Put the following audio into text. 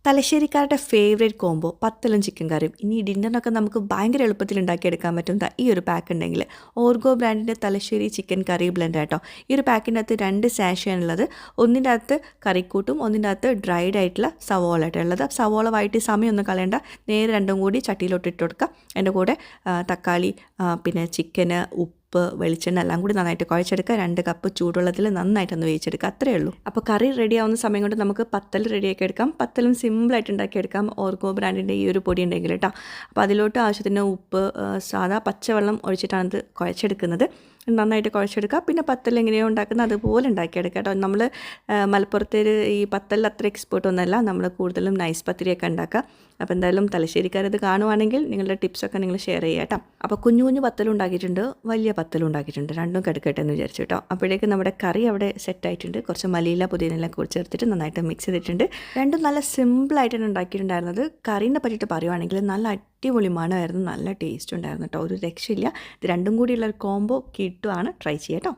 തലശ്ശേരിക്കാരുടെ favourite combo പത്തലും chicken കറിയും. ഇനി ഡിന്നറിനൊക്കെ നമുക്ക് ഭയങ്കര എളുപ്പത്തിൽ ഉണ്ടാക്കിയെടുക്കാൻ പറ്റും ഈ ഒരു പാക്ക് ഉണ്ടെങ്കിൽ. ഓർഗോ ബ്രാൻഡിൻ്റെ തലശ്ശേരി ചിക്കൻ കറി ബ്ലെൻഡ് കേട്ടോ. ഈ ഒരു പാക്കിൻ്റെ അകത്ത് 2 സാഷയാണുള്ളത്. ഒന്നിൻ്റെ അകത്ത് കറിക്കൂട്ടും, ഒന്നിൻ്റെ അകത്ത് ഡ്രൈഡ് ആയിട്ടുള്ള സവോള ആയിട്ടുള്ളത്. സവോള വഴറ്റി സമയമൊന്നും കളയണ്ട, നേരെ രണ്ടും കൂടി ചട്ടിയിലോട്ട് ഇട്ട് കൊടുക്കുക. അതിൻ്റെ കൂടെ തക്കാളി, പിന്നെ ചിക്കന്, ഉപ്പ്, വെളിച്ചെണ്ണ എല്ലാം കൂടി നന്നായിട്ട് കുഴച്ചെടുക്കുക. 2 കപ്പ് ചൂടുവെള്ളത്തിൽ നന്നായിട്ടൊന്ന് വേവിച്ചെടുക്കുക. അത്രയേ ഉള്ളൂ. അപ്പോൾ കറി റെഡി ആവുന്ന സമയം കൊണ്ട് നമുക്ക് പത്തൽ റെഡിയാക്കി എടുക്കാം. പത്തലും സിമ്പിളായിട്ട് ഉണ്ടാക്കിയെടുക്കാം ഓർഗോ ബ്രാൻഡിൻ്റെ ഈ ഒരു പൊടി ഉണ്ടെങ്കിൽ കേട്ടോ. അപ്പോൾ അതിലോട്ട് ആവശ്യത്തിന് ഉപ്പ്, സാധാ പച്ചവെള്ളം ഒഴിച്ചിട്ടാണ് ഇത് കുഴച്ചെടുക്കുന്നത്. നന്നായിട്ട് കുഴച്ചെടുക്കുക. പിന്നെ പത്തൽ എങ്ങനെയോ ഉണ്ടാക്കുന്നത് അതുപോലെ ഉണ്ടാക്കിയെടുക്കുക കേട്ടോ. നമ്മൾ മലപ്പുറത്തേർ ഈ പത്തലിൽ അത്ര എക്സ്പേർട്ട് ഒന്നുമല്ല, നമ്മൾ കൂടുതലും നൈസ് പത്തിരിയൊക്കെ ഉണ്ടാക്കുക. അപ്പോൾ എന്തായാലും തലശ്ശേരിക്കാരത് കാണുവാണെങ്കിൽ നിങ്ങളുടെ ടിപ്സൊക്കെ നിങ്ങൾ ഷെയർ ചെയ്യുക കേട്ടോ. അപ്പോൾ കുഞ്ഞു കുഞ്ഞു പത്തലും ഉണ്ടാക്കിയിട്ടുണ്ട്, വലിയ പത്തലും ഉണ്ടാക്കിയിട്ടുണ്ട്. രണ്ടും കിടക്കട്ടെ എന്ന് വിചാരിച്ചു കേട്ടോ. അപ്പോഴേക്കും നമ്മുടെ കറി അവിടെ സെറ്റായിട്ടുണ്ട്. കുറച്ച് മല്ലിയില പുതിയനെല്ലാം കൂടി ചേർത്തിട്ട് നന്നായിട്ട് മിക്സ് ചെയ്തിട്ടുണ്ട്. രണ്ടും നല്ല സിമ്പിളായിട്ടാണ് ഉണ്ടാക്കിയിട്ടുണ്ടായിരുന്നത്. കറീനെ പറ്റിയിട്ട് പറയുവാണെങ്കിൽ നല്ല അടിപൊളി മണമായിരുന്നു, നല്ല ടേസ്റ്റ് ഉണ്ടായിരുന്നു കേട്ടോ. ഒരു രക്ഷയില്ല. ഇത് രണ്ടും കൂടിയുള്ള ഒരു കോംബോ കിട്ടുവാണ്. ട്രൈ ചെയ്യാം കേട്ടോ.